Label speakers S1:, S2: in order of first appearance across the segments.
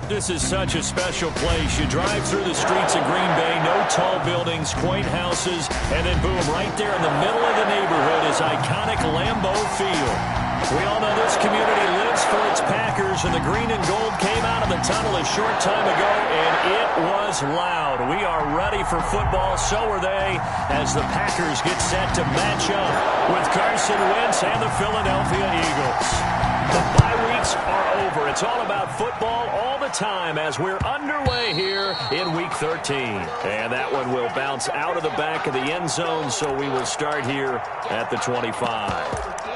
S1: This is such a special place. You drive through the streets of Green Bay, no tall buildings, quaint houses, and then boom, right there in the middle of the neighborhood is iconic Lambeau Field. We all know this community lives for its Packers, and the green and gold came out of the tunnel a short time ago, and it was loud. We are ready for football, so are they, as the Packers get set to match up with Carson Wentz and the Philadelphia Eagles. The bye weeks are over. It's all about football all the time as we're underway here in Week 13. And that one will bounce out of the back of the end zone, so we will start here at the 25.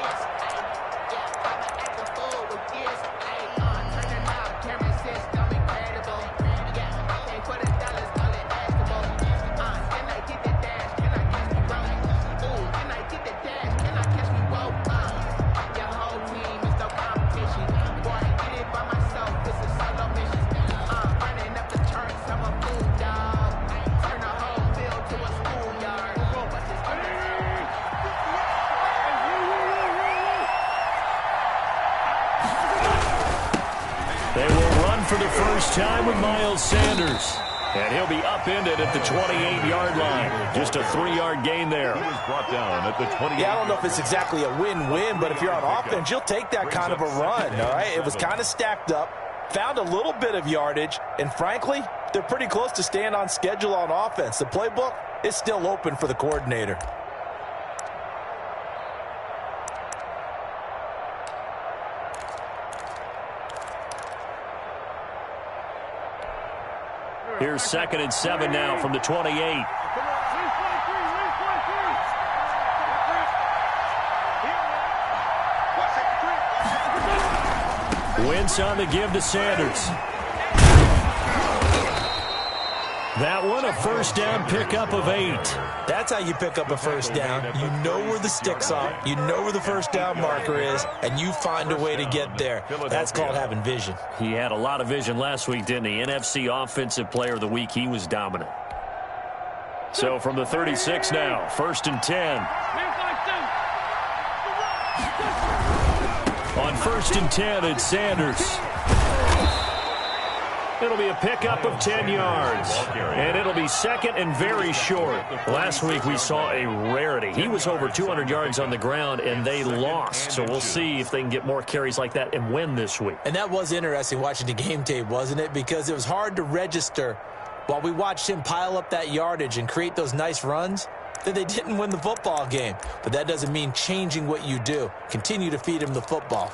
S1: For the first time with Miles Sanders. And he'll be upended at the 28-yard line. Just a 3-yard gain there. He was brought down at the 28.
S2: Yeah, I don't know if it's exactly a win-win, but if you're on offense, you'll take that kind of a run, all right? It was kind of stacked up, found a little bit of yardage, and frankly, they're pretty close to staying on schedule on offense. The playbook is still open for the coordinator.
S1: Here's 2nd and 7 now from the 28. Wentz on the give to Sanders. That one, a first down pickup of 8.
S2: That's how you pick up a first down. You know where the sticks are, you know where the first down marker is, and you find a way to get there. That's called having vision.
S1: He had a lot of vision last week, didn't he? NFC Offensive Player of the Week, he was dominant. So from the 36 now, 1st and 10. On 1st and 10, it's Sanders. It'll be a pickup of 10 yards, and it'll be 2nd and very short. Last week we saw a rarity. He was over 200 yards on the ground, and they lost. So we'll see if they can get more carries like that and win this week.
S2: And that was interesting watching the game tape, wasn't it? Because it was hard to register while we watched him pile up that yardage and create those nice runs that they didn't win the football game. But that doesn't mean changing what you do. Continue to feed him the football.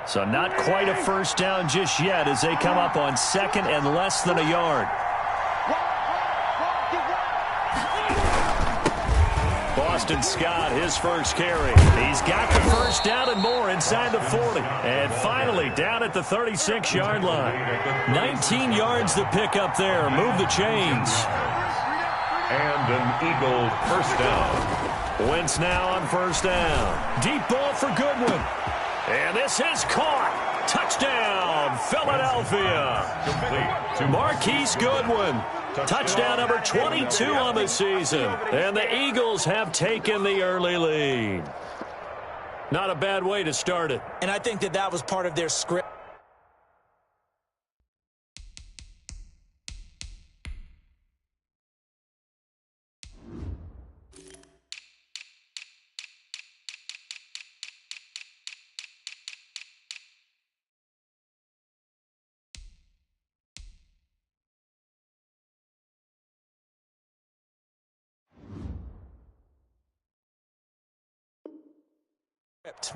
S1: So not quite a first down just yet as they come up on 2nd and less than a yard. Boston Scott, his first carry. He's got the first down and more inside the 40. And finally down at the 36-yard line. 19 yards to pick up there. Move the chains.
S3: And an Eagle first down.
S1: Wentz now on first down. Deep ball for Goodwin. And this is caught. Touchdown, Philadelphia. Marquise Goodwin. Touchdown number 22 on the season. And the Eagles have taken the early lead. Not a bad way to start it.
S2: And I think that was part of their script.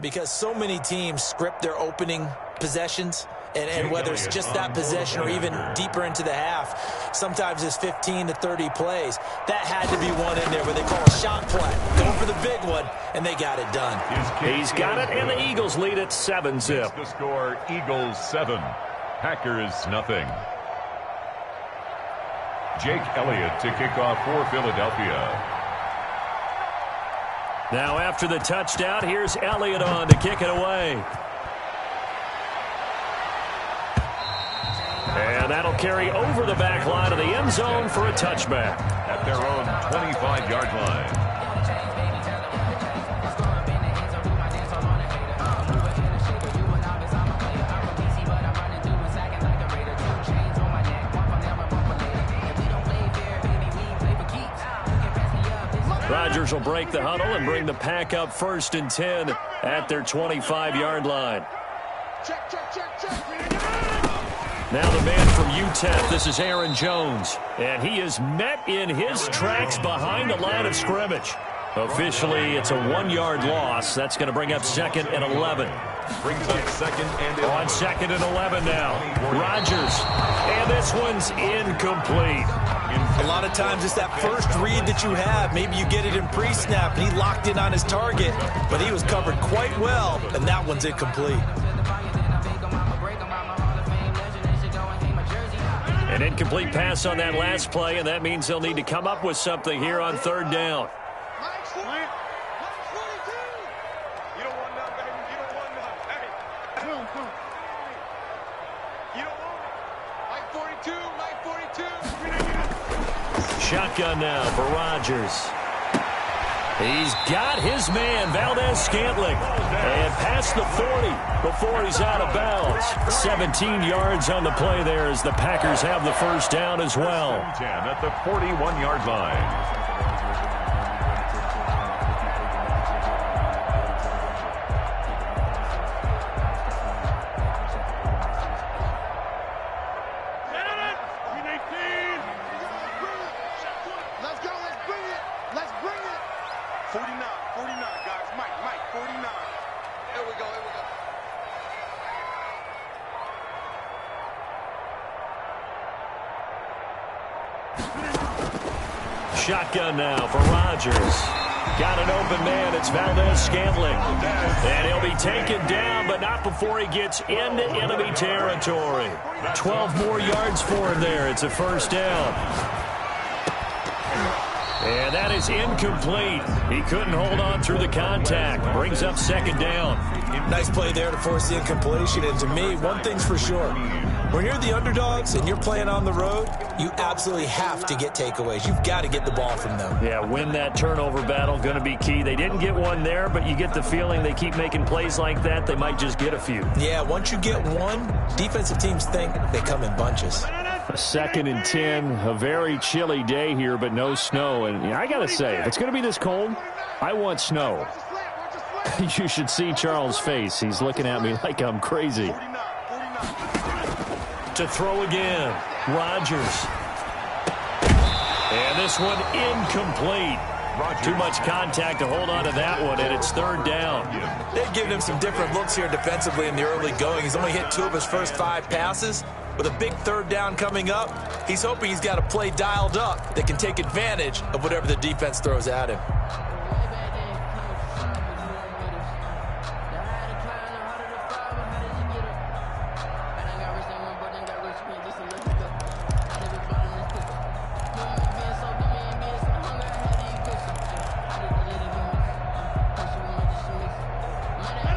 S2: Because so many teams script their opening possessions, and whether it's just that possession or even deeper into the half, sometimes it's 15 to 30 plays. That had to be one in there where they call a shot play. Going for the big one, and they got it done.
S1: He's got it, and the Eagles lead at 7-zip.
S3: The score, Eagles 7, Packers nothing. Jake Elliott to kick off for Philadelphia.
S1: Now after the touchdown, here's Elliott on to kick it away. And that'll carry over the back line of the end zone for a touchback.
S3: At their own 25-yard line.
S1: Rodgers will break the huddle and bring the pack up 1st and 10 at their 25-yard line. Now the man from UTEP, this is Aaron Jones. And he is met in his tracks behind the line of scrimmage. Officially, it's a 1-yard loss. That's going to bring up 2nd and 11.
S3: Brings up 2nd and 11.
S1: On 2nd and 11 now. Rodgers. And this one's incomplete.
S2: A lot of times it's that first read that you have. Maybe you get it in pre-snap, and he locked in on his target, but he was covered quite well, and that one's incomplete.
S1: An incomplete pass on that last play, and that means they'll need to come up with something here on 3rd down. Shotgun now for Rodgers. He's got his man, Valdez-Scantling, and past the 40 before he's out of bounds. 17 yards on the play there as the Packers have the 1st down as well.
S3: 10 at the 41-yard line.
S1: Shotgun now for Rodgers. Got an open man. It's Valdez-Scantling. And he'll be taken down, but not before he gets into enemy territory. 12 more yards for him there. It's a 1st down. And that is incomplete. He couldn't hold on through the contact. Brings up 2nd down.
S2: Nice play there to force the incompletion. And to me, one thing's for sure. When you're the underdogs and you're playing on the road, you absolutely have to get takeaways. You've got to get the ball from them.
S1: Yeah, win that turnover battle, going to be key. They didn't get one there, but you get the feeling they keep making plays like that, they might just get a few.
S2: Yeah, once you get one, defensive teams think they come in bunches.
S1: 2nd and 10, a very chilly day here, but no snow. And I got to say, if it's going to be this cold, I want snow. You should see Charles' face. He's looking at me like I'm crazy. To throw again, Rodgers. And this one incomplete. Too much contact to hold on to that one, and it's 3rd down.
S2: They've given him some different looks here defensively in the early going. He's only hit 2 of his first 5 passes. With a big 3rd down coming up, he's hoping he's got a play dialed up that can take advantage of whatever the defense throws at him.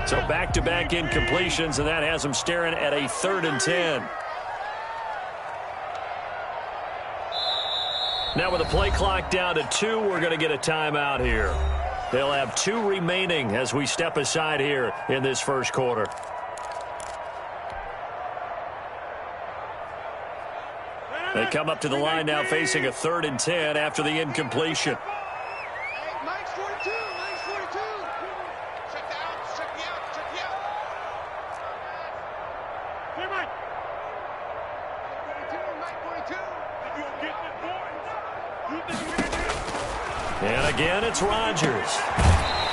S1: So back-to-back incompletions, and that has them staring at a 3rd and 10. Now with the play clock down to 2, we're going to get a timeout here. They'll have 2 remaining as we step aside here in this 1st quarter. They come up to the line now facing a 3rd and 10 after the incompletion. And again, it's Rodgers.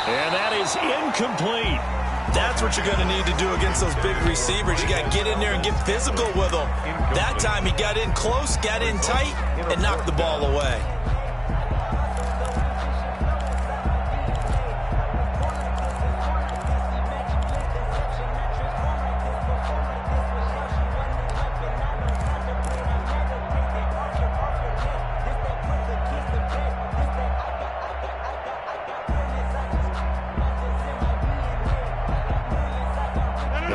S1: And that is incomplete.
S2: That's what you're going to need to do against those big receivers. You got to get in there and get physical with them. That time he got in close, got in tight, and knocked the ball away.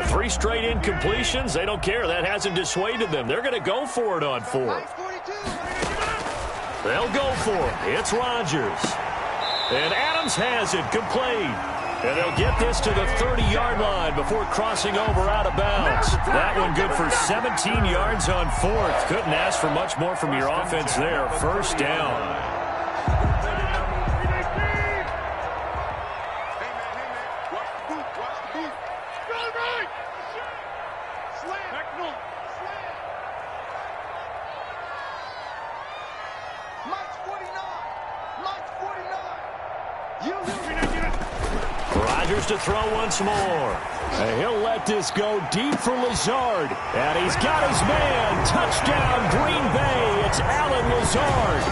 S1: Three straight incompletions. They don't care. That hasn't dissuaded them. They're going to go for it on fourth. They'll go for it. It's Rodgers. And Adams has it complete. And they'll get this to the 30-yard line before crossing over out of bounds. That one good for 17 yards on fourth. Couldn't ask for much more from your offense there. First down. Rodgers to throw once more. And he'll let this go deep for Lazard. And he's got his man. Touchdown, Green Bay. It's Allen Lazard.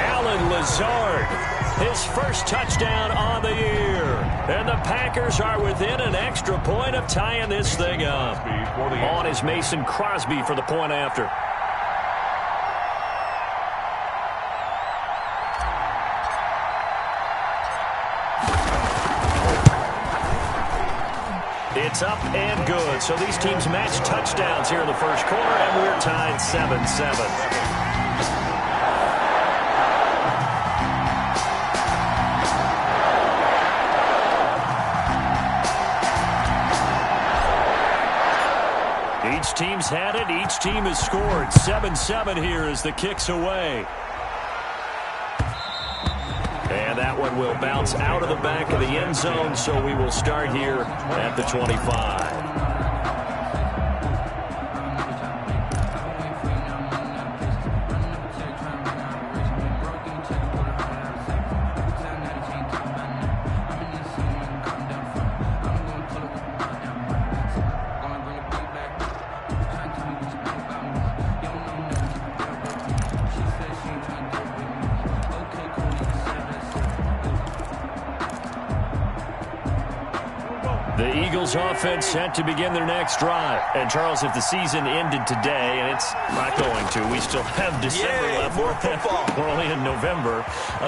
S1: Allen Lazard. His first touchdown on the year. And the Packers are within an extra point of tying this thing up. On is Mason Crosby for the point after. It's up and good. So these teams match touchdowns here in the first quarter, and we're tied 7-7. Each team's had it. Each team has scored. 7-7 here as the kick's away. And that one will bounce out of the back of the end zone, so we will start here at the 25. The Eagles offense set to begin their next drive. And, Charles, if the season ended today, and it's not going to, we still have December left.
S2: More football.
S1: We're only in November.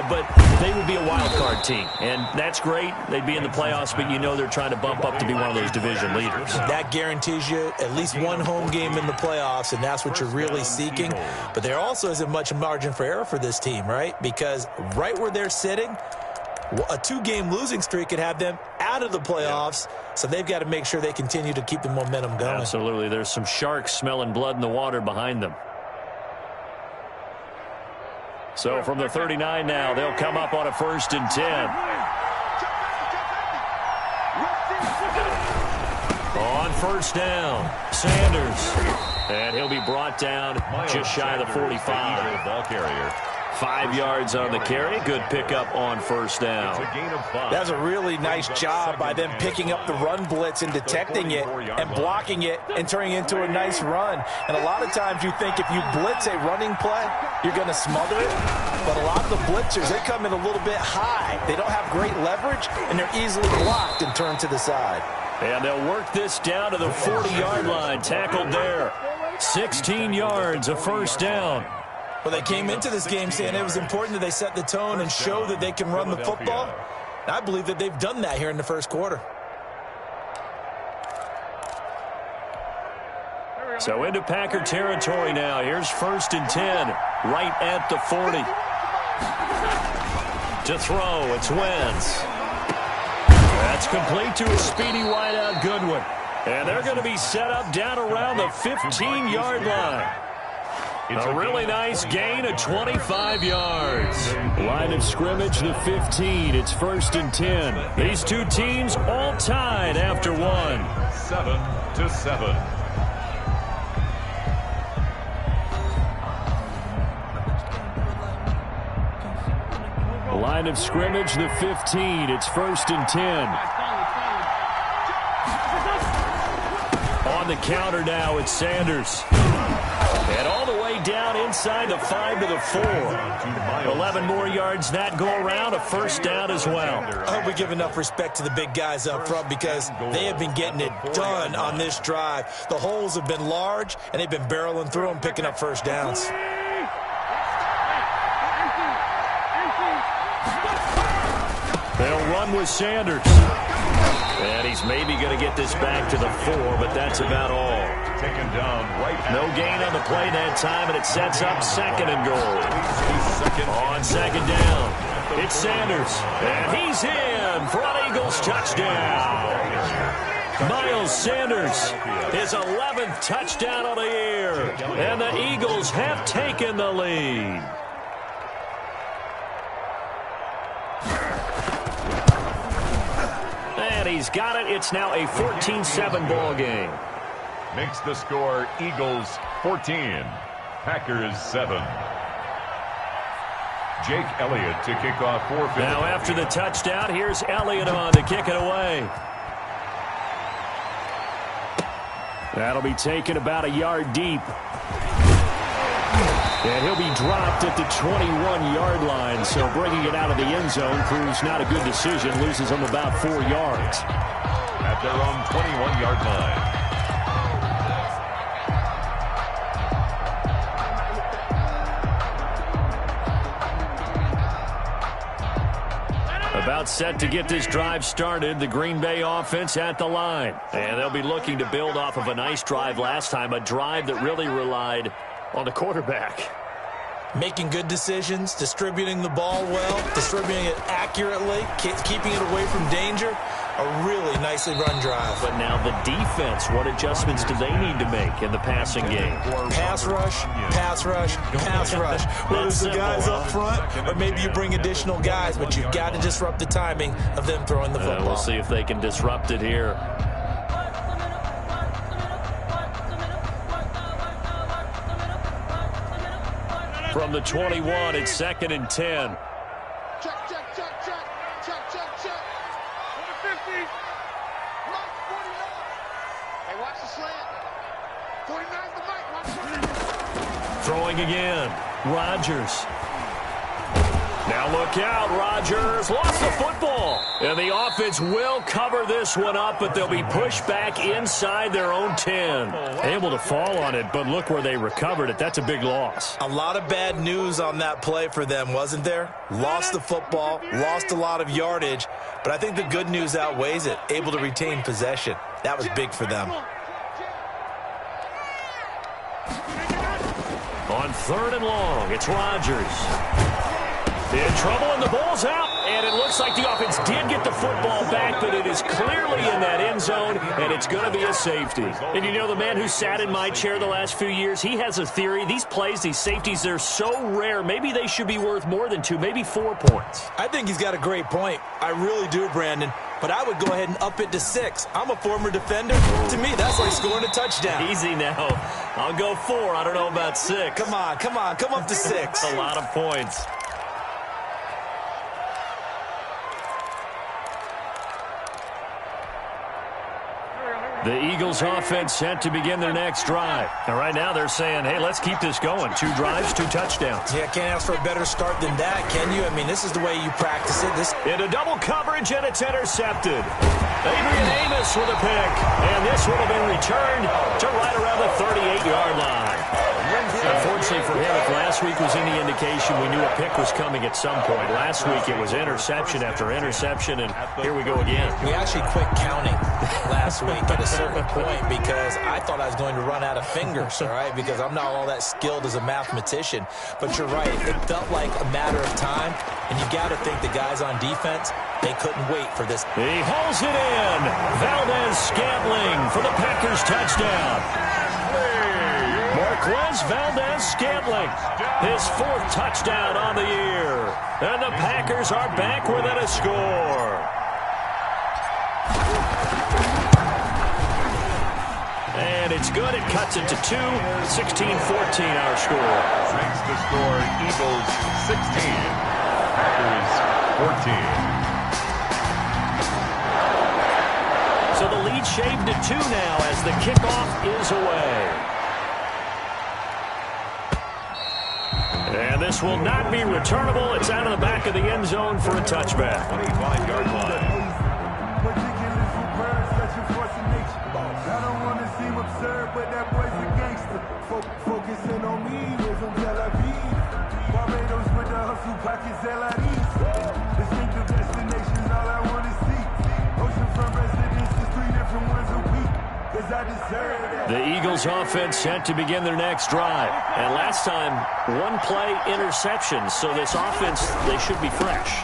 S1: But they would be a wild card team. And that's great. They'd be in the playoffs, but you know they're trying to bump up to be one of those division leaders.
S2: That guarantees you at least one home game in the playoffs, and that's what you're really seeking. But there also isn't much margin for error for this team, right? Because right where they're sitting, a two-game losing streak could have them out of the playoffs, so they've got to make sure they continue to keep the momentum going.
S1: Absolutely. There's some sharks smelling blood in the water behind them. So from the 39 now, they'll come up on a 1st and 10. On first down, Sanders. And he'll be brought down just shy of the 45.
S3: Ball carrier.
S1: 5 yards on the carry. Good pickup on first down.
S2: That's a really nice job by them picking up the run blitz and detecting it and blocking it and turning it into a nice run. And a lot of times you think if you blitz a running play, you're going to smother it. But a lot of the blitzers, they come in a little bit high. They don't have great leverage, and they're easily blocked and turned to the side.
S1: And they'll work this down to the 40-yard line. Tackled there. 16 yards, a first down.
S2: Well, they came into this game saying it was important that they set the tone and show that they can run the football. And I believe that they've done that here in the first quarter.
S1: So into Packer territory now. Here's 1st and 10, right at the 40. To throw, it's Wentz. That's complete to a speedy wideout Goodwin. And they're going to be set up down around the 15-yard line. A really nice gain of 25 yards. Line of scrimmage, the 15. It's 1st and 10. These two teams all tied after one.
S3: 7-7.
S1: The line line of scrimmage, the 15. It's 1st and 10. On the counter now, it's Sanders. And all the way down inside the 5 to the 4. 11 more yards that go around, a 1st down as well.
S2: I hope we give enough respect to the big guys up front because they have been getting it done on this drive. The holes have been large, and they've been barreling through them, picking up 1st downs.
S1: They'll run with Sanders. And he's maybe going to get this back to the 4, but that's about all.
S3: Taken down right.
S1: No gain on the play that time, and it sets up 2nd and goal. On 2nd down, it's Sanders. And he's in for an Eagles touchdown. Miles Sanders, his 11th touchdown of the year. And the Eagles have taken the lead. And he's got it. It's now a 14-7 ball game.
S3: Makes the score Eagles 14, Packers 7. Jake Elliott to kick off 4-5.
S1: Now after the touchdown, here's Elliott on to kick it away. That'll be taken about a yard deep. And he'll be dropped at the 21-yard line, so bringing it out of the end zone proves not a good decision, loses him about 4 yards.
S3: At their own 21-yard line.
S1: About set to get this drive started, the Green Bay offense at the line. And they'll be looking to build off of a nice drive last time, a drive that really relied on the quarterback.
S2: Making good decisions, distributing the ball well, distributing it accurately, keeping it away from danger. A really nicely run drive.
S1: But now the defense, what adjustments do they need to make in the passing game?
S2: Pass rush, pass rush, pass rush. Whether it's the guys up front or maybe you bring additional guys, but you've got to disrupt the timing of them throwing the football.
S1: We'll see if they can disrupt it here. From the 21, it's 2nd and 10.
S4: Check, check, check, check, check, check, check. Number 50. Mike 49. Hey, watch the slant. 49's the Mike. Watch the
S1: Throwing again. Rodgers. Now look out. Rodgers lost the football. And the offense will cover this one up, but they'll be pushed back inside their own 10. Able to fall on it, but look where they recovered it. That's a big loss.
S2: A lot of bad news on that play for them, wasn't there? Lost the football, lost a lot of yardage, but I think the good news outweighs it. Able to retain possession. That was big for them.
S1: On 3rd and long, it's Rodgers. In trouble, and the ball's out. And it looks like the offense did get the football back, but it is clearly in that end zone, and it's going to be a safety. And you know, the man who sat in my chair the last few years, he has a theory. These plays, these safeties, they're so rare. Maybe they should be worth more than 2, maybe 4 points.
S2: I think he's got a great point. I really do, Brandon. But I would go ahead and up it to 6. I'm a former defender. To me, that's like scoring a touchdown.
S1: Easy now. I'll go 4. I don't know about 6.
S2: Come on, come on. Come up to 6.
S1: A lot of points. The Eagles offense set to begin their next drive. And right now they're saying, hey, let's keep this going. 2 drives, 2 touchdowns.
S2: Yeah, can't ask for a better start than that, can you? I mean, this is the way you practice it.
S1: Into double coverage, and it's intercepted. Adrian Amos with a pick. And this would have been returned to right around the 38-yard line. Unfortunately for him, if last week was any indication, we knew a pick was coming at some point. Last week it was interception after interception, and here we go again.
S2: We actually quit counting last week at a certain point because I thought I was going to run out of fingers, all right, because I'm not all that skilled as a mathematician. But you're right. It felt like a matter of time, and you got to think the guys on defense, they couldn't wait for this.
S1: He hauls it in. Valdez-Scantling for the Packers touchdown. Marquez Valdez-Scantling, his 4th touchdown on the year. And the Packers are back within a score. And it's good. It cuts it to 2. 16-14 our score.
S3: Makes the score Eagles 16, Packers
S1: So the lead shaved to 2 now as the kickoff is away. And this will not be returnable. It's out of the back of the end zone for a touchback.
S3: 25-yard line.
S5: I don't want to seem absurd, but that boy's a gangster. Focusing on me, was from Tel Aviv. Barbados with the hustle pockets, LIDs. Distinctive destinations, all I want to see. Oceanfront residences, 3 different ones a week. Cause I deserve that.
S1: The Eagles offense set to begin their next drive. And last time, 1-play interception. So this offense, they should be fresh.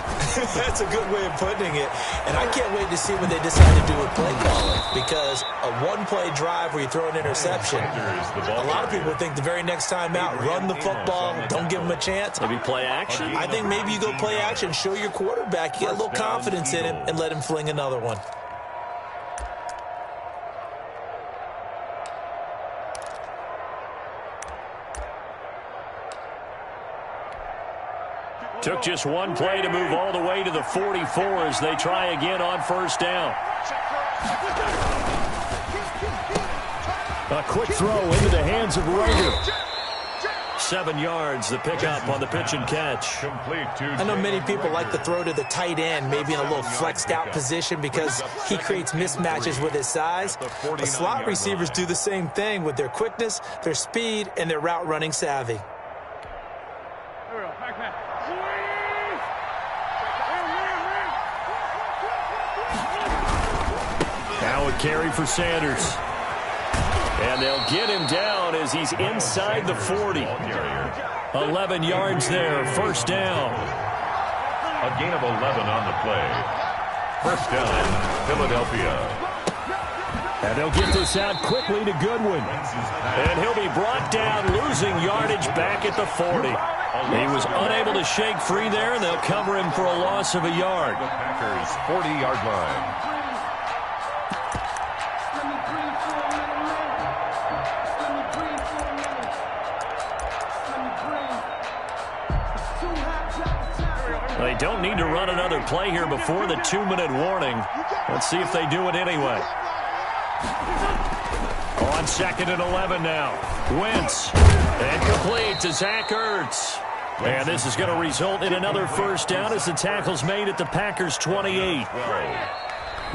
S2: That's a good way of putting it. And I can't wait to see what they decide to do with play calling. Because a 1-play drive where you throw an interception, a lot of people think the very next time out, run the football, don't give them a chance.
S1: Maybe play action?
S2: I think maybe you go play action, show your quarterback, you get a little confidence in him, and let him fling another one.
S1: Took just 1 play to move all the way to the 44 as they try again on first down. A quick throw into the hands of Rager. 7 yards, the pickup on the pitch and catch.
S2: I know many people like to throw to the tight end, maybe in a little flexed out position because he creates mismatches with his size. But slot receivers do the same thing with their quickness, their speed, and their route running savvy.
S1: Now a carry for Sanders. And they'll get him down as he's inside the 40. 11 yards there, first down.
S3: A gain of 11 on the play. First down, Philadelphia.
S1: And they'll get this out quickly to Goodwin. And he'll be brought down, losing yardage back at the 40. He was unable to shake free there, and they'll cover him for a loss of a yard.
S3: The Packers' 40-yard line.
S1: They don't need to run another play here before the 2-minute warning. Let's see if they do it anyway. On 2nd and 11 now. Wentz. And complete to Zach Ertz. And this is going to result in another first down as the tackle's made at the Packers' 28.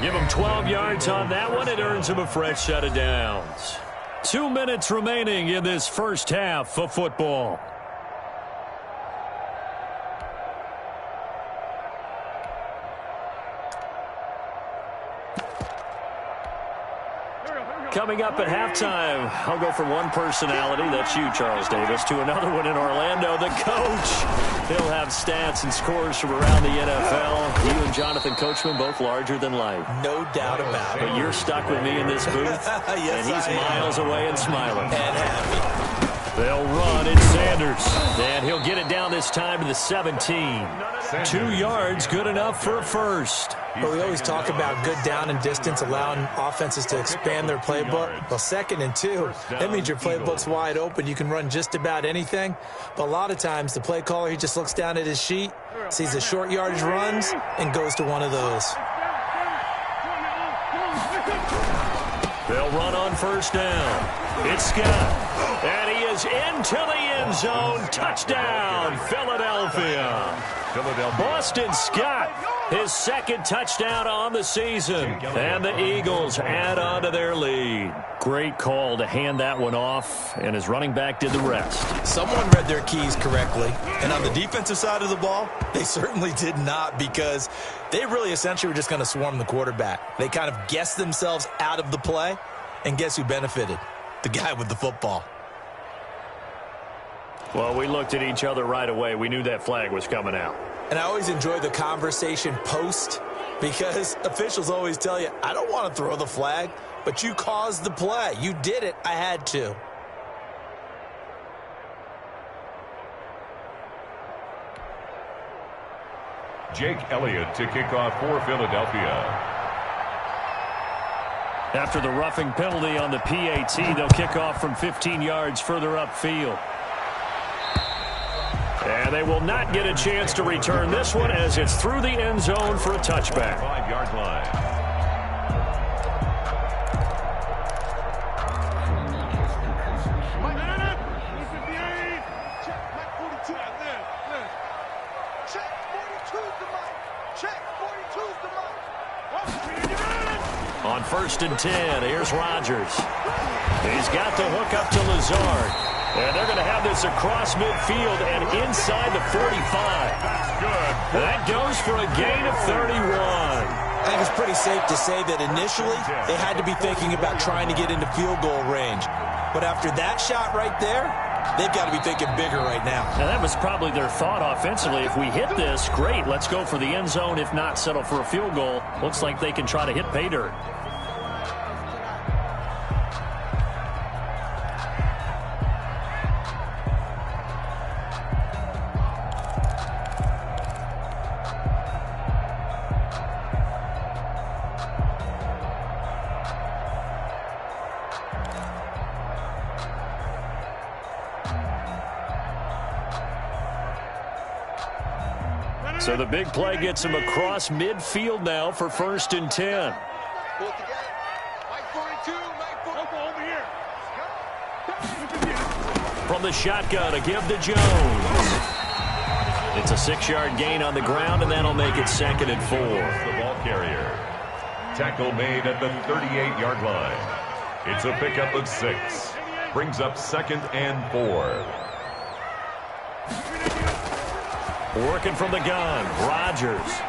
S1: Give them 12 yards on that one. It earns them a fresh set of downs. 2 minutes remaining in this first half of football. Coming up at halftime, I'll go from one personality, that's you, Charles Davis, to another one in Orlando, the coach. He'll have stats and scores from around the NFL. You and Jonathan Coachman, both larger than life.
S2: No doubt about it.
S1: But you're stuck with me in this booth,
S2: yes,
S1: and he's miles away and smiling.
S2: And happy.
S1: They'll run. It's Sanders. And he'll get it down this time to the 17. 2 yards, good enough for a first.
S2: But we always talk about good down and distance, allowing offenses to expand their playbook. Well, 2nd and 2, that means your playbook's wide open. You can run just about anything. But a lot of times, the play caller, he just looks down at his sheet, sees the short yardage runs, and goes to one of those.
S1: They'll run on first down. It's Scott. And he is into the end zone. Touchdown, Philadelphia. Boston Scott, his 2nd touchdown on the season. And the Eagles add on to their lead. Great call to hand that one off, and his running back did the rest.
S2: Someone read their keys correctly, and on the defensive side of the ball, they certainly did not, because they really essentially were just going to swarm the quarterback. They kind of guessed themselves out of the play, and guess who benefited? The guy with the football.
S1: Well, we looked at each other right away. We knew that flag was coming out.
S2: And I always enjoy the conversation post, because officials always tell you, I don't want to throw the flag, but you caused the play. You did it. I had to.
S3: Jake Elliott to kick off for Philadelphia.
S1: After the roughing penalty on the PAT, they'll kick off from 15 yards further upfield. And they will not get a chance to return this one as it's through the end zone for a touchback.
S3: 5-yard line.
S1: On 1st and 10, here's Rodgers. He's got the hook up to Lazard. And they're going to have this across midfield and inside the 45.
S3: That's good.
S1: That goes for a gain of 31.
S2: I think it's pretty safe to say that initially they had to be thinking about trying to get into field goal range. But after that shot right there, they've got to be thinking bigger right now.
S1: And that was probably their thought offensively. If we hit this, great, let's go for the end zone. If not, settle for a field goal. Looks like they can try to hit pay dirt. So the big play gets him across midfield now for 1st and 10. From the shotgun, a give to Jones. It's a 6-yard gain on the ground, and that'll make it 2nd and 4.
S3: The ball carrier. Tackle made at the 38-yard line. It's a pickup of 6. Brings up 2nd and 4.
S1: Working from the gun, Rodgers.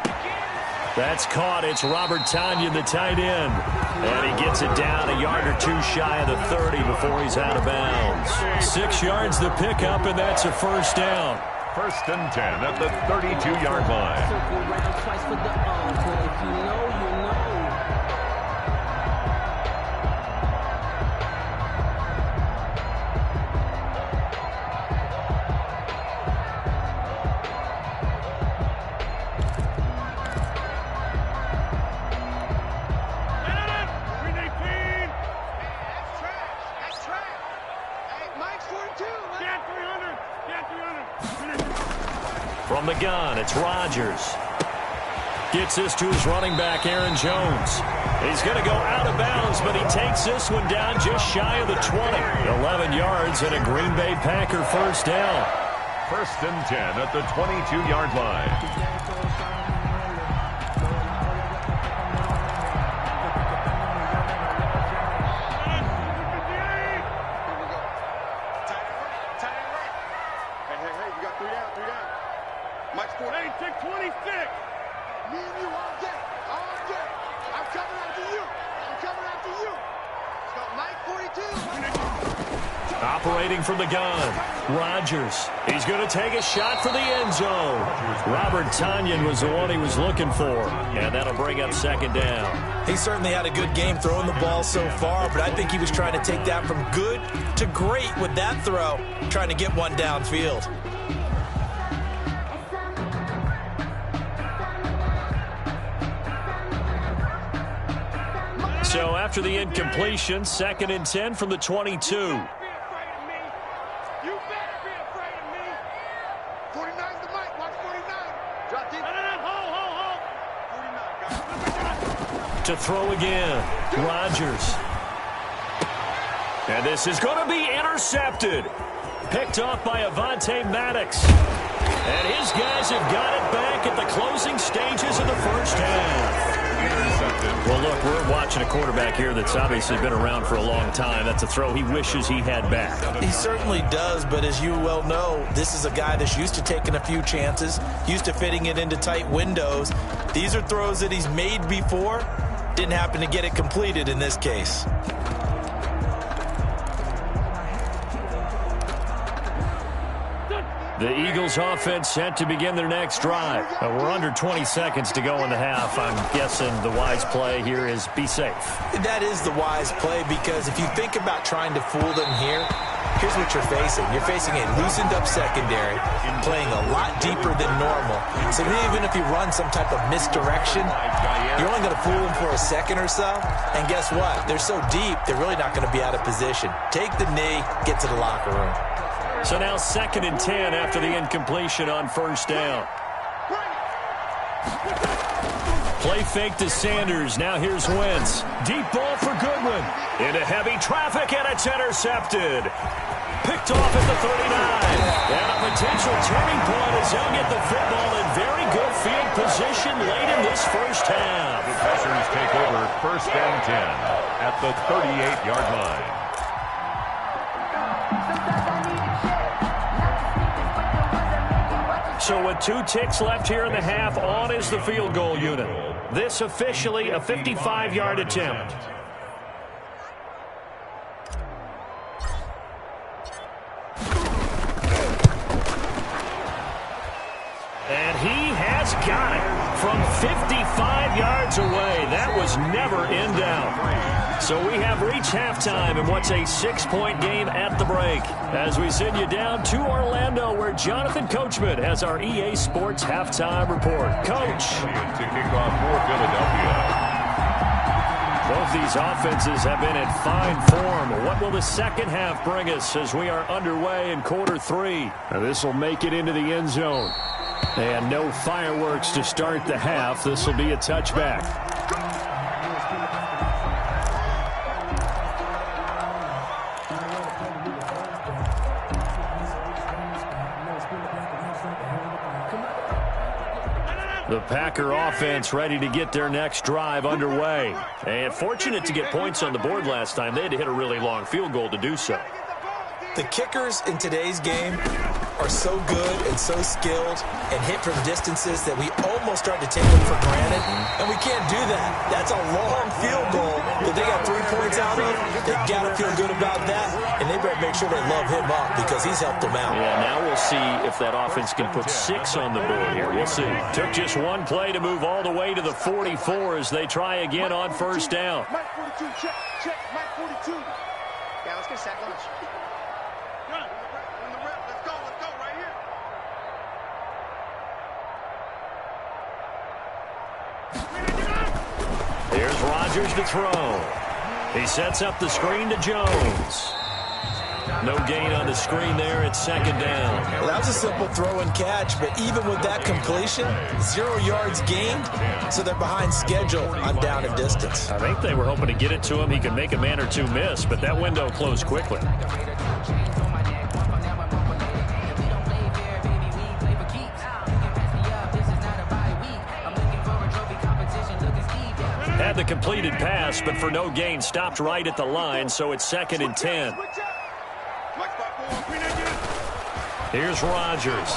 S1: That's caught. It's Robert Tonyan, the tight end. And he gets it down a yard or 2 shy of the 30 before he's out of bounds. 6 yards the pickup, and that's a 1st down.
S3: 1st and 10 at the 32-yard line.
S1: From the gun, it's Rodgers. Gets this to his running back, Aaron Jones. He's going to go out of bounds, but he takes this one down just shy of the 20. 11 yards and a Green Bay Packer 1st down.
S3: 1st and 10 at the 22-yard line.
S1: Operating from the gun, Rodgers. He's going to take a shot for the end zone. Robert Tonyan was the one he was looking for, and that'll bring up 2nd down.
S2: He certainly had a good game throwing the ball so far, but I think he was trying to take that from good to great with that throw, trying to get one downfield.
S1: So after the incompletion, 2nd and 10 from the 22. To throw again, Rodgers. And this is going to be intercepted. Picked off by Avonte Maddox. And his guys have got it back at the closing stages of the 1st half. Well, look, we're watching a quarterback here that's obviously been around for a long time. That's a throw he wishes he had back.
S2: He certainly does, but as you well know, this is a guy that's used to taking a few chances, used to fitting it into tight windows. These are throws that he's made before. Didn't happen to get it completed in this case.
S1: The Eagles offense set to begin their next drive. We're under 20 seconds to go in the half. I'm guessing the wise play here is be safe.
S2: That is the wise play, because if you think about trying to fool them here, here's what you're facing. You're facing a loosened up secondary, playing a lot deeper than normal. So even if you run some type of misdirection, you're only going to fool them for a second or so. And guess what? They're so deep, they're really not going to be out of position. Take the knee, get to the locker room.
S1: So now 2nd and 10 after the incompletion on first down. Play fake to Sanders. Now here's Wentz. Deep ball for Goodwin. Into heavy traffic, and it's intercepted. Picked off at the 39. And a potential turning point as they'll get the football in very good field position late in this first half.
S3: The Packers take over 1st and 10 at the 38-yard line.
S1: So with 2 ticks left here in the half, on is the field goal unit. This officially a 55-yard attempt. And he has got it from 55 yards away. That was never in doubt. So we have reached halftime in what's a 6-point game at the break. As we send you down to Orlando, where Jonathan Coachman has our EA Sports halftime report. Coach.
S3: To kick off for Philadelphia.
S1: Both these offenses have been in fine form. What will the second half bring us as we are underway in quarter 3? This will make it into the end zone. And no fireworks to start the half. This will be a touchback. The Packer offense ready to get their next drive underway. And fortunate to get points on the board last time. They had to hit a really long field goal to do so.
S2: The kickers in today's game are so good and so skilled and hit from distances that we almost start to take them for granted, and we can't do that. That's a long field goal that they got 3 points out of. They got to feel good about that, and they better make sure they love him up because he's helped them out.
S1: Yeah, now we'll see if that offense can put 6 on the board here. We'll see. Took just 1 play to move all the way to the 44 as they try again on first down.
S4: Mike 42, check, check, Mike 42. Yeah, let's get sack lunch.
S1: Here's Rodgers to throw. He sets up the screen to Jones. No gain on the screen there. It's 2nd down.
S2: Well, that was a simple throw and catch, but even with that completion, 0 yards gained, so they're behind schedule on down and distance.
S1: I think they were hoping to get it to him. He could make a man or 2 miss, but that window closed quickly. Had the completed pass, but for no gain, stopped right at the line, so it's 2nd and 10. Here's Rodgers.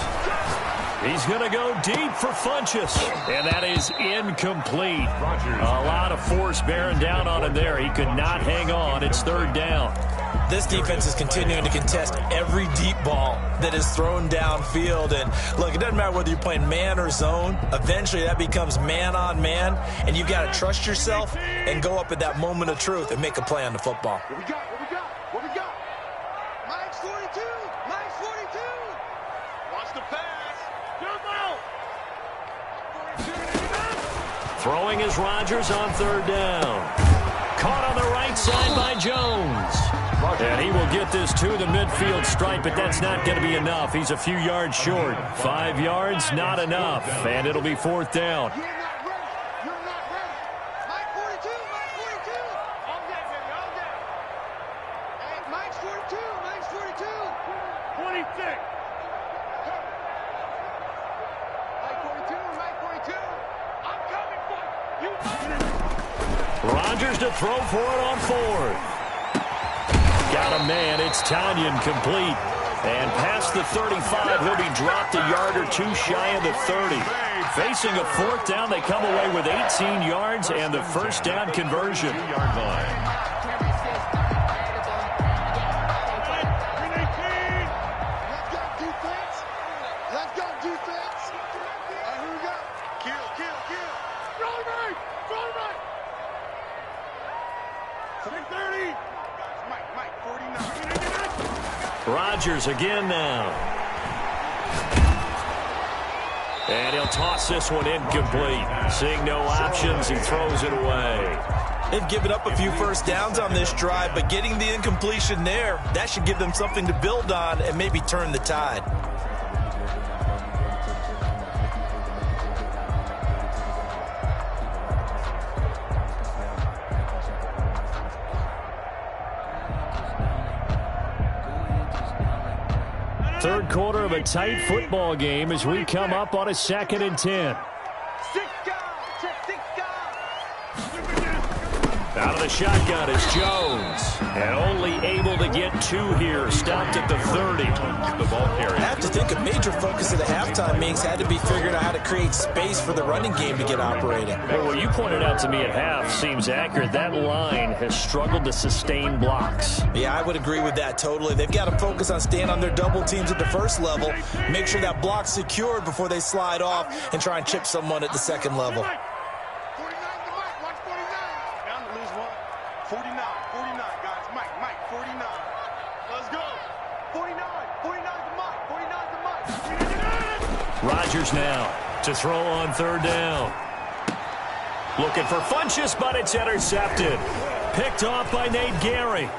S1: He's going to go deep for Funchess, and that is incomplete. A lot of force bearing down on him there. He could not hang on. It's 3rd down.
S2: This defense is continuing to contest every deep ball that is thrown downfield. And, look, it doesn't matter whether you're playing man or zone. Eventually, that becomes man-on-man, and you've got to trust yourself and go up at that moment of truth and make a play on the football.
S4: What we got? What we got? What we got? Mike's 42. Mike's 42. Watch the pass. Jump out. 42.
S1: Throwing is Rodgers on 3rd down. Caught on the right side by Jones. And he will get this to the midfield stripe, but that's not going to be enough. He's a few yards short. 5 yards, not enough. And it'll be 4th down.
S4: You're not ready. You're not ready. Mike 42. Mike 42. All day, baby. All day. Hey, Mike's 42. Mike's 42. 26. Mike 42. Mike 42. I'm coming for you.
S1: Rodgers to throw for it on 4th. Got a man. It's Tanyan complete. And past the 35, he'll be dropped a yard or 2 shy of the 30. Facing a 4th down, they come away with 18 yards and the 1st down conversion.
S4: Let's go, defense. Here we go. Kill, kill, kill. Roll right. Roll right. 630. Mike, 49.
S1: Rodgers again now. And he'll toss this one incomplete. Seeing no options, he throws it away.
S2: They've given up a few first downs on this drive, but getting the incompletion there, that should give them something to build on and maybe turn the tide.
S1: Third quarter of a tight football game as we come up on a 2nd and 10. Out of the shotgun is Jones. And only able to get 2 here. Stopped at the 30. The ball carrier.
S2: I have to think a major focus of the halftime meetings had to be figuring out how to create space for the running game to get operating.
S1: Well, what you pointed out to me at half seems accurate. That line has struggled to sustain blocks.
S2: Yeah, I would agree with that totally. They've got to focus on staying on their double teams at the first level, make sure that block's secured before they slide off and try and chip someone at the second level.
S4: 49, guys. Mike, 49. Let's go. 49 to Mike.
S1: Rodgers now to throw on 3rd down. Looking for Funchess, but it's intercepted. Picked off by Nate Gary.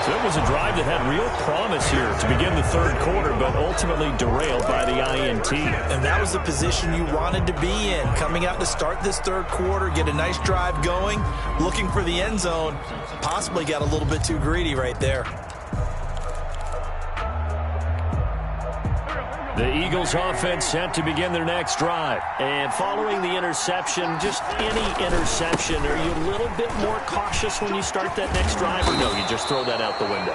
S1: So it was a drive that had real promise here to begin the 3rd quarter, but ultimately derailed by the INT.
S2: And that was the position you wanted to be in. Coming out to start this 3rd quarter, get a nice drive going, looking for the end zone. Possibly got a little bit too greedy right there.
S1: The Eagles offense set to begin their next drive. And following the interception, just any interception, are you a little bit more cautious when you start that next drive, or no, you just throw that out the window?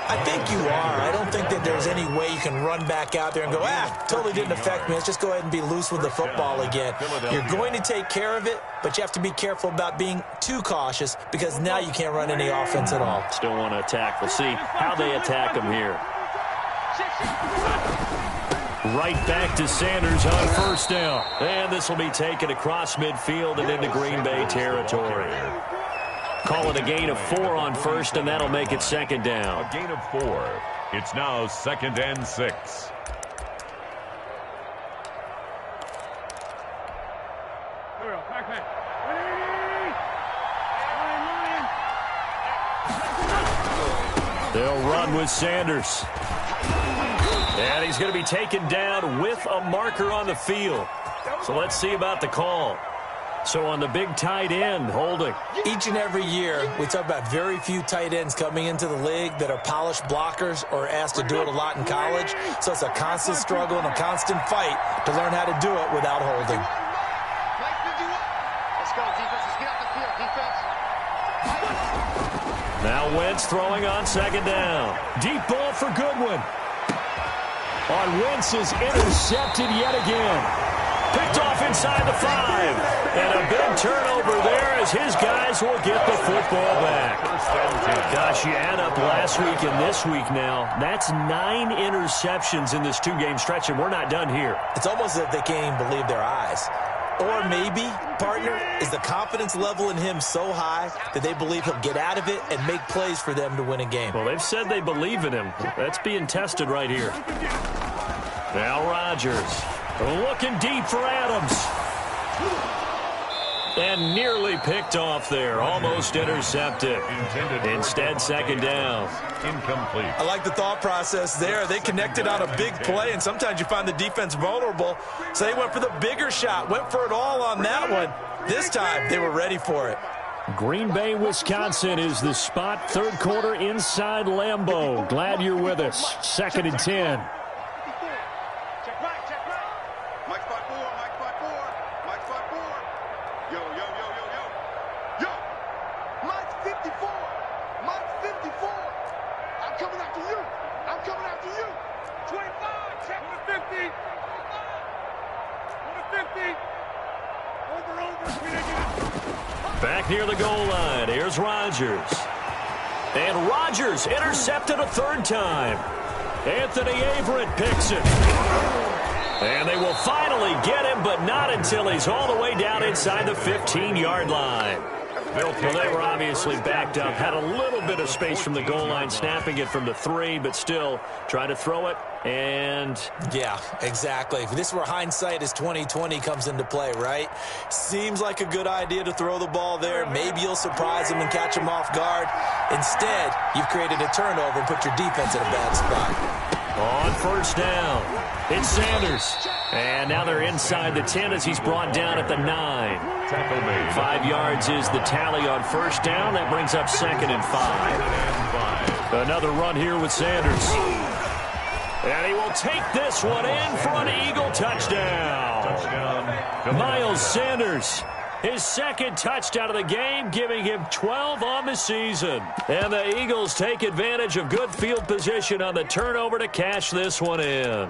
S2: I think you are. I don't think that there's any way you can run back out there and go, totally didn't affect me. Let's just go ahead and be loose with the football again. You're going to take care of it, but you have to be careful about being too cautious because now you can't run any offense at all.
S1: Still want to attack. We'll see how they attack them here. Right back to Sanders on 1st down. And this will be taken across midfield and into Green Bay territory. Call it a gain of 4 on 1st, and that'll make it 2nd down.
S3: A gain of 4. It's now 2nd and 6.
S1: They'll run with Sanders. And he's going to be taken down with a marker on the field. So let's see about the call. So on the big tight end, holding.
S2: Each and every year, we talk about very few tight ends coming into the league that are polished blockers or asked to do it a lot in college. So it's a constant struggle and a constant fight to learn how to do it without holding.
S4: Let's go, defense. Let's get out the field, defense.
S1: Now Wentz throwing on 2nd down. Deep ball for Goodwin. On Wentz is intercepted yet again. Picked off inside the 5. And a big turnover there as his guys will get the football back. Gosh, you add up last week and this week now. That's 9 interceptions in this 2-game stretch, and we're not done here.
S2: It's almost as if they can't even believe their eyes. Or maybe, partner, is the confidence level in him so high that they believe he'll get out of it and make plays for them to win a game.
S1: Well, they've said they believe in him. That's being tested right here. Now Rodgers looking deep for Adams. And nearly picked off there. Almost intercepted. Instead, 2nd down.
S3: Incomplete.
S2: I like the thought process there. They connected on a big play, and sometimes you find the defense vulnerable. So they went for the bigger shot, went for it all on that one. This time, they were ready for it.
S1: Green Bay, Wisconsin is the spot. 3rd quarter inside Lambeau. Glad you're with us. 2nd and 10. Back near the goal line. Here's Rodgers. And Rodgers intercepted a 3rd time. Anthony Averett picks it. And they will finally get him, but not until he's all the way down inside the 15-yard line. Well, they were obviously backed up, had a little bit of space from the goal line, snapping it from the 3, but still try to throw it, and...
S2: Yeah, exactly. This is where hindsight is 20/20 comes into play, right? Seems like a good idea to throw the ball there. Maybe you'll surprise them and catch them off guard. Instead, you've created a turnover and put your defense in a bad spot.
S1: On first down, it's Sanders. And now they're inside the 10 as he's brought down at the 9.
S3: Tackle made.
S1: 5 yards is the tally on first down. That brings up 2nd and 5. Another run here with Sanders. And he will take this one in for an Eagle touchdown. Miles Sanders, his 2nd touchdown of the game, giving him 12 on the season. And the Eagles take advantage of good field position on the turnover to cash this one in.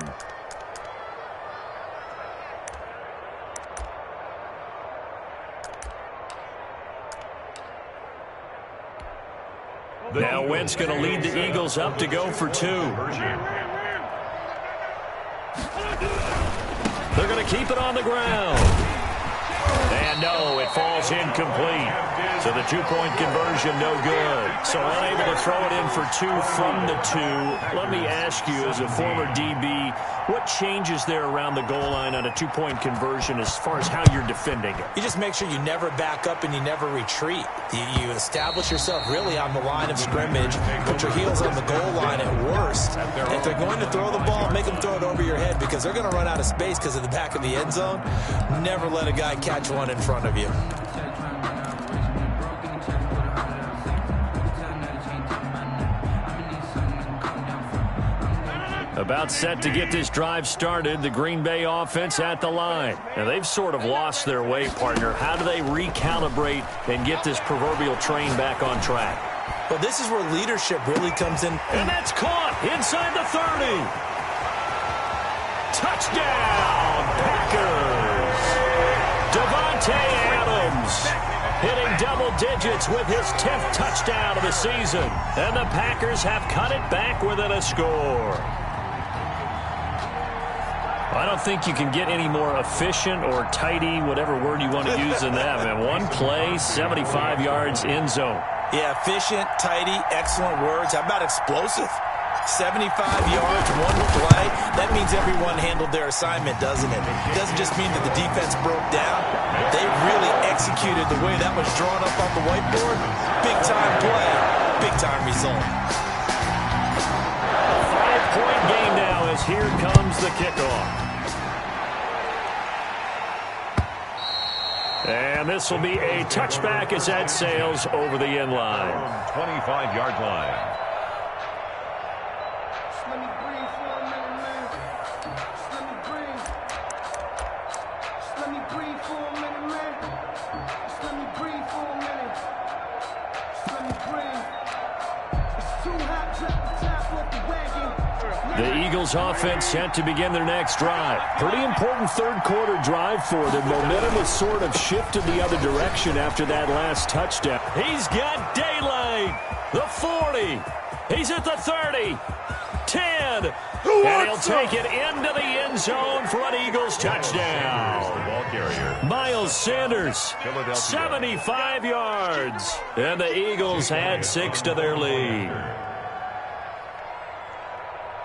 S1: Now Wentz going to lead the Eagles up to go for 2. They're going to keep it on the ground. And no, it falls incomplete. So the 2-point conversion, no good. So unable to throw it in for 2 from the 2. Let me ask you, as a former DB, what changes there around the goal line on a 2-point conversion as far as how you're defending it?
S2: You just make sure you never back up and you never retreat. You establish yourself really on the line of scrimmage, put your heels on the goal line at worst. If they're going to throw the ball, make them throw it over your head because they're going to run out of space because of the back of the end zone. Never let a guy catch one in front of you.
S1: About set to get this drive started, the Green Bay offense at the line. Now, they've sort of lost their way, partner. How do they recalibrate and get this proverbial train back on track?
S2: Well, this is where leadership really comes in.
S1: And that's caught inside the 30. Touchdown, Packers. Devontae Adams hitting double digits with his 10th touchdown of the season. And the Packers have cut it back within a score. I don't think you can get any more efficient or tidy, whatever word you want to use in that. Man, one play, 75 yards in zone.
S2: Yeah, efficient, tidy, excellent words. How about explosive? 75 yards, one play. That means everyone handled their assignment, doesn't it? It doesn't just mean that the defense broke down. They really executed the way that was drawn up on the whiteboard. Big-time play, big-time result.
S1: 5-point game now as here comes the kickoff. And this will be a touchback as that sails over the end line.
S3: 25-yard line.
S5: Let me breathe for a minute, man. Let me breathe. Let me breathe for a minute, man. Let me breathe for a minute. Let me breathe. It's too hot to tap off the wagon.
S1: The Eagles offense set to begin their next drive. Pretty important third-quarter drive for them. Momentum has sort of shifted the other direction after that last touchdown. He's got daylight. The 40. He's at the 30. 10. And he'll take it into the end zone for an Eagles touchdown. Miles Sanders, 75 yards. And the Eagles add 6 to their lead.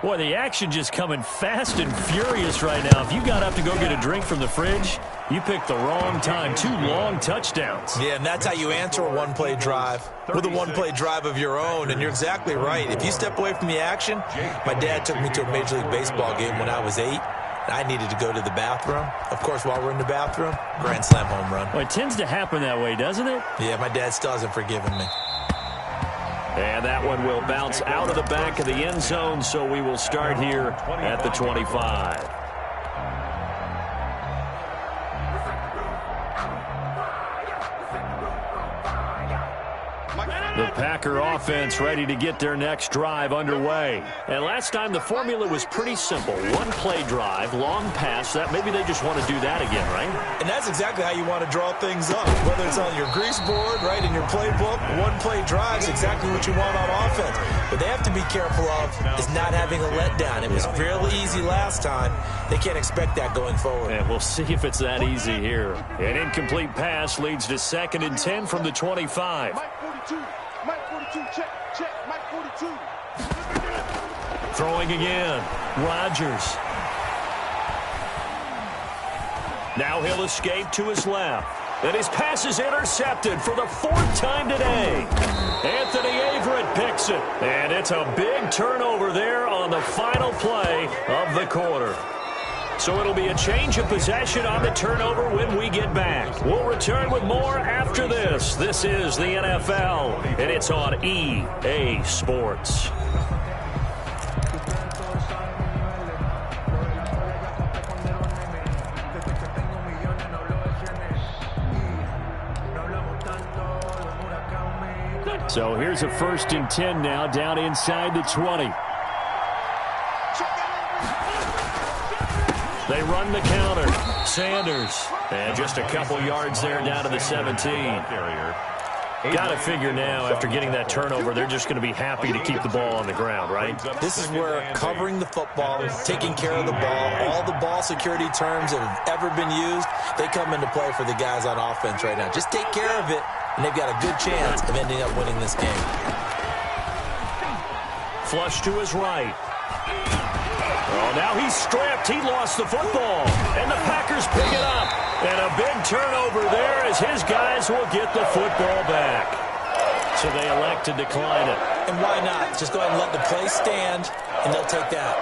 S1: Boy, the action just coming fast and furious right now. If you got up to go get a drink from the fridge, you picked the wrong time. 2 long touchdowns.
S2: Yeah, and that's how you answer a one-play drive, with a one-play drive of your own. And you're exactly right. If you step away from the action, my dad took me to a Major League Baseball game when I was 8. I needed to go to the bathroom. Of course, while we're in the bathroom, grand slam home run.
S1: Well, it tends to happen that way, doesn't it?
S2: Yeah, my dad still hasn't forgiven me.
S1: And that one will bounce out of the back of the end zone, so we will start here at the 25. The Packer offense ready to get their next drive underway. And last time the formula was pretty simple. One play drive, long pass. That maybe they just want to do that again, right?
S2: And that's exactly how you want to draw things up. Whether it's on your grease board, right, in your playbook, one play drive is exactly what you want on offense. But they have to be careful of is not having a letdown. It was fairly easy last time. They can't expect that going forward.
S1: And we'll see if it's that easy here. An incomplete pass leads to 2nd and 10 from the 25.
S4: Mike 42, check, Mike 42.
S1: Throwing again, Rodgers. Now he'll escape to his left. And his pass is intercepted for the 4th time today. Anthony Averett picks it. And it's a big turnover there on the final play of the quarter. So it'll be a change of possession on the turnover when we get back. We'll return with more after this. This is the NFL, and it's on EA Sports. So here's a 1st and 10 now, down inside the 20. They run the counter. Sanders. And just a couple yards there down to the 17. Got to figure now, after getting that turnover, they're just going to be happy to keep the ball on the ground, right?
S2: This is where covering the football, taking care of the ball, all the ball security terms that have ever been used, they come into play for the guys on offense right now. Just take care of it, and they've got a good chance of ending up winning this game.
S1: Flush to his right. Oh, now he's stripped. He lost the football. And the Packers pick it up. And a big turnover there as his guys will get the football back. So they elect to decline it.
S2: And why not? Just go ahead and let the play stand, and they'll take that.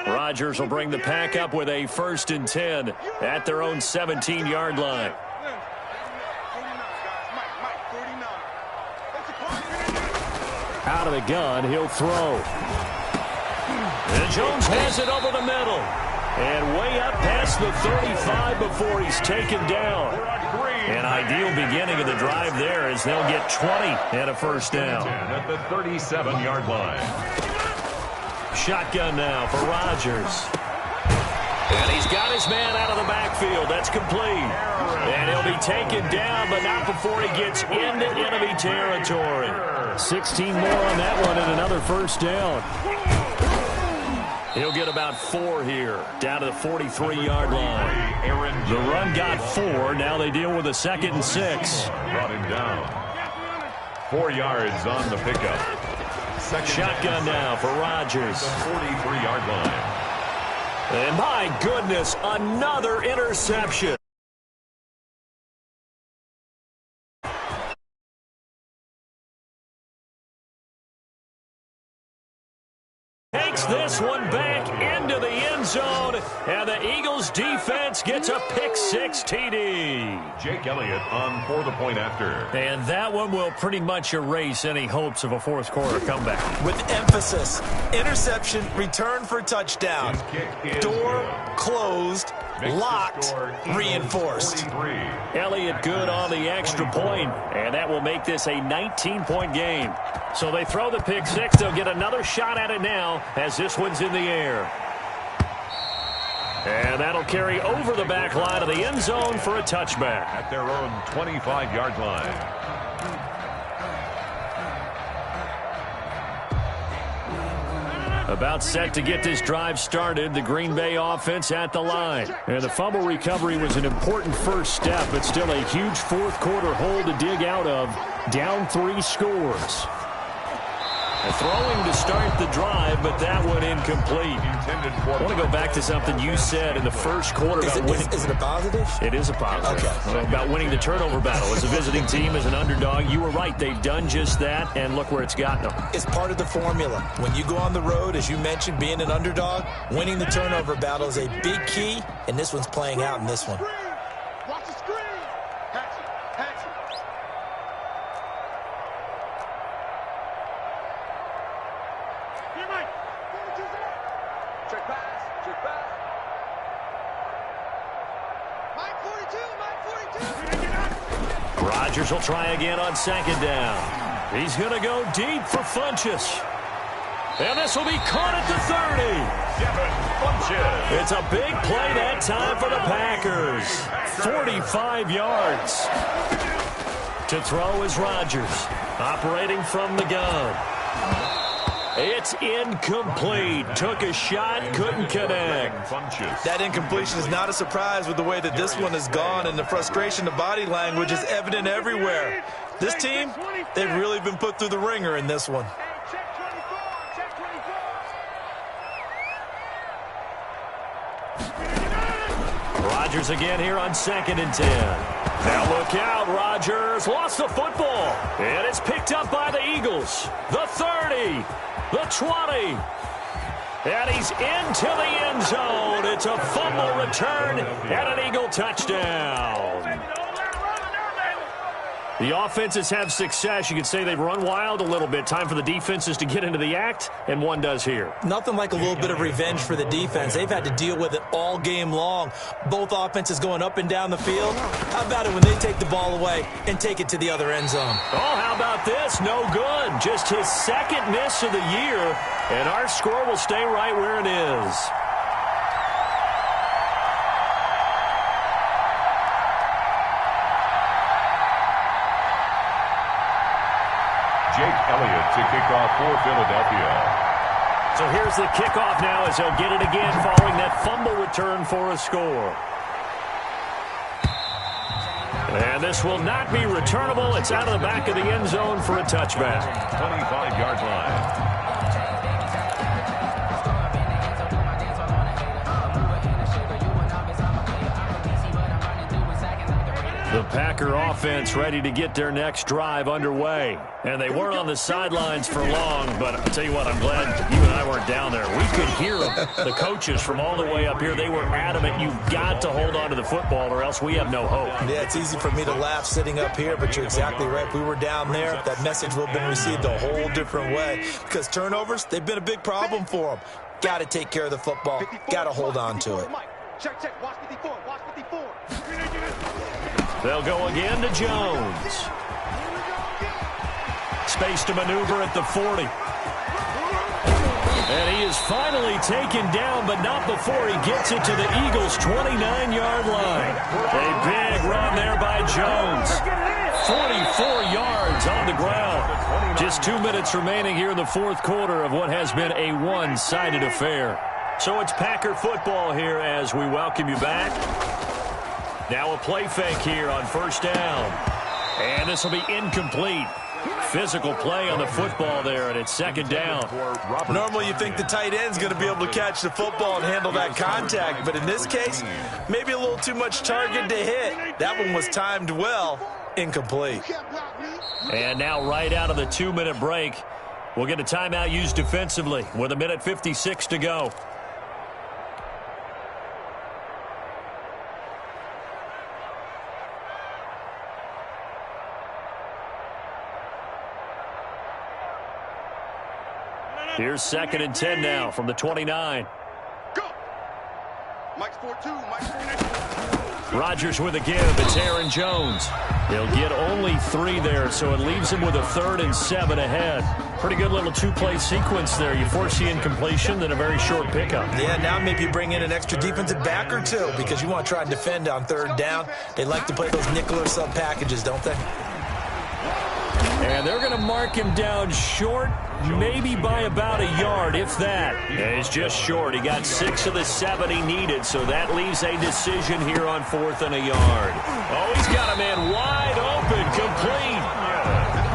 S1: Rodgers will bring the Pack up with a 1st and 10 at their own 17-yard line. Out of the gun, he'll throw. And Jones has it over the middle. And way up past the 35 before he's taken down. An ideal beginning of the drive there as they'll get 20 and a 1st down.
S3: At the 37-yard line.
S1: Shotgun now for Rodgers. And he's got his man out of the backfield. That's complete. And he'll be taken down, but not before he gets into enemy territory. 16 more on that one and another 1st down. He'll get about 4 here, down to the 43-yard line. The run got 4. Now they deal with a 2nd and 6.
S3: Brought him down. 4 yards on the pickup.
S1: Shotgun now for Rodgers.
S3: The 43-yard line.
S1: And my goodness, another interception. Takes this one back into the end zone, and the Eagles defense gets a pick-6 TD.
S3: Jake Elliott on for the point after.
S1: And that one will pretty much erase any hopes of a 4th quarter comeback.
S2: With emphasis, interception, return for touchdown. Door closed, locked, reinforced.
S1: Elliott good on the extra point, and that will make this a 19-point game. So they throw the pick-6. They'll get another shot at it now as this one's in the air. And that'll carry over the back line of the end zone for a touchback.
S3: At their own 25-yard line.
S1: About set to get this drive started, the Green Bay offense at the line. And the fumble recovery was an important first step, but still a huge 4th quarter hole to dig out of. Down 3 scores. Throwing to start the drive, but that one incomplete. I want to go back to something you said in the 1st quarter about winning.
S2: Is it a positive?
S1: It is a positive.
S2: Okay.
S1: About winning the turnover battle. As a visiting team, as an underdog, you were right. They've done just that, and look where it's gotten them.
S2: It's part of the formula. When you go on the road, as you mentioned, being an underdog, winning the turnover battle is a big key, and this one's playing out in this one.
S4: Watch the screen. Hatch it. Here, Mike. Check pass.
S1: Rodgers will try again on second down. He's going to go deep for Funchess. And this will be caught at the 30. It's a big play that time for the Packers. 45 yards. To throw is Rodgers, operating from the gun. It's incomplete. Took a shot, couldn't connect.
S2: That incompletion is not a surprise with the way that this one has gone, and the frustration, the body language is evident everywhere. This team, they've really been put through the ringer in this one.
S1: Rodgers again here on 2nd and 10. Now look out, Rodgers lost the football. And it's picked up by the Eagles. The 30, the 20. And he's into the end zone. It's a fumble return and an Eagle touchdown. The offenses have success. You could say they've run wild a little bit. Time for the defenses to get into the act, and one does here.
S2: Nothing like a little bit of revenge for the defense. They've had to deal with it all game long. Both offenses going up and down the field. How about it when they take the ball away and take it to the other end zone?
S1: Oh, how about this? No good. Just his second miss of the year, and our score will stay right where it is.
S3: Jake Elliott to kick off for Philadelphia.
S1: So here's the kickoff now as he'll get it again following that fumble return for a score. And this will not be returnable. It's out of the back of the end zone for a touchback.
S3: 25-yard line.
S1: The Packer offense ready to get their next drive underway. And they weren't on the sidelines for long, but I'll tell you what, I'm glad you and I weren't down there. We could hear them, the coaches from all the way up here. They were adamant, you've got to hold on to the football or else we have no hope.
S2: Yeah, it's easy for me to laugh sitting up here, but you're exactly right. If we were down there, that message would have been received a whole different way. Because turnovers, they've been a big problem for them. Got to take care of the football. Got to hold on to it.
S4: Check, watch 54, watch 54.
S1: They'll go again to Jones. Space to maneuver at the 40. And he is finally taken down, but not before he gets it to the Eagles' 29-yard line. A big run there by Jones. 44 yards on the ground. Just 2 minutes remaining here in the fourth quarter of what has been a one-sided affair. So it's Packer football here as we welcome you back. Now a play fake here on first down. And this will be incomplete. Physical play on the football there, and it's second down.
S2: Normally you think the tight end's going to be able to catch the football and handle that contact, but in this case, maybe a little too much target to hit. That one was timed well. Incomplete.
S1: And now right out of the 2-minute break, we'll get a timeout used defensively with 1:56 to go. Here's 2nd and 10 now from the 29.
S4: Go. Mike's 4-2. Mike's 4-2.
S1: Rodgers with a give. It's Aaron Jones. He'll get only 3 there, so it leaves him with a 3rd and 7 ahead. Pretty good little 2-play sequence there. You force the incompletion, then a very short pickup.
S2: Yeah, now maybe you bring in an extra defensive back or two because you want to try and defend on 3rd down. They like to play those nickel or sub packages, don't they?
S1: And they're going to mark him down short, maybe by about a yard, if that. And it's just short. He got 6 of the 7 he needed, so that leaves a decision here on 4th and a yard. Oh, he's got a man wide open, complete.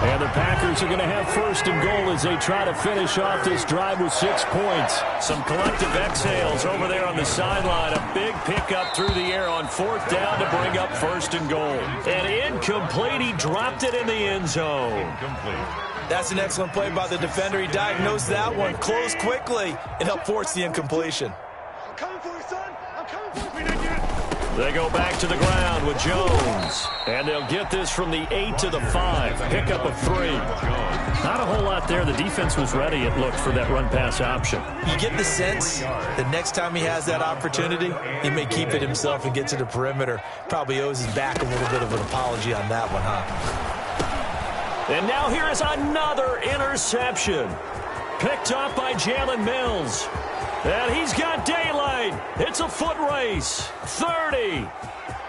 S1: And the Packers are going to have 1st and goal as they try to finish off this drive with 6 points. Some collective exhales over there on the sideline. A big pickup through the air on 4th down to bring up 1st and goal. And incomplete. He dropped it in the end zone.
S3: Incomplete.
S2: That's an excellent play by the defender. He diagnosed that one, closed quickly, and helped force the incompletion.
S4: I'm coming for you, son. I'm coming for you.
S1: They go back to the ground with Jones. And they'll get this from the 8 to the 5. Pickup of 3. Not a whole lot there. The defense was ready, it looked, for that run-pass option.
S2: You get the sense that next time he has that opportunity, he may keep it himself and get to the perimeter. Probably owes his back a little bit of an apology on that one, huh?
S1: And now here is another interception. Picked up by Jalen Mills. And he's got daylight. It's a foot race. 30,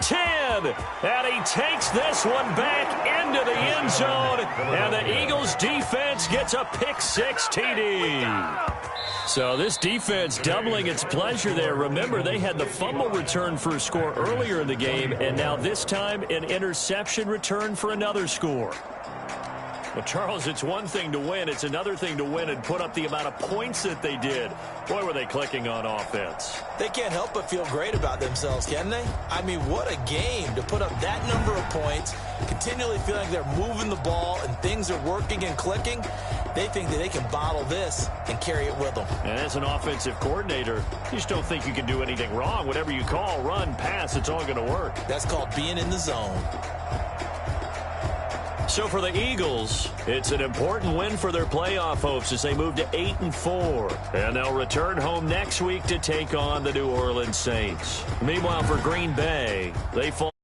S1: 10, and he takes this one back into the end zone. And the Eagles defense gets a pick-6 TD. So this defense doubling its pleasure there. Remember, they had the fumble return for a score earlier in the game, and now this time an interception return for another score. Well, Charles, it's one thing to win. It's another thing to win and put up the amount of points that they did. Boy, were they clicking on offense.
S2: They can't help but feel great about themselves, can they? I mean, what a game to put up that number of points, continually feeling they're moving the ball and things are working and clicking. They think that they can bottle this and carry it with them.
S1: And as an offensive coordinator, you just don't think you can do anything wrong. Whatever you call, run, pass, it's all going to work.
S2: That's called being in the zone.
S1: So for the Eagles, it's an important win for their playoff hopes as they move to 8-4. And they'll return home next week to take on the New Orleans Saints. Meanwhile, for Green Bay, they fall.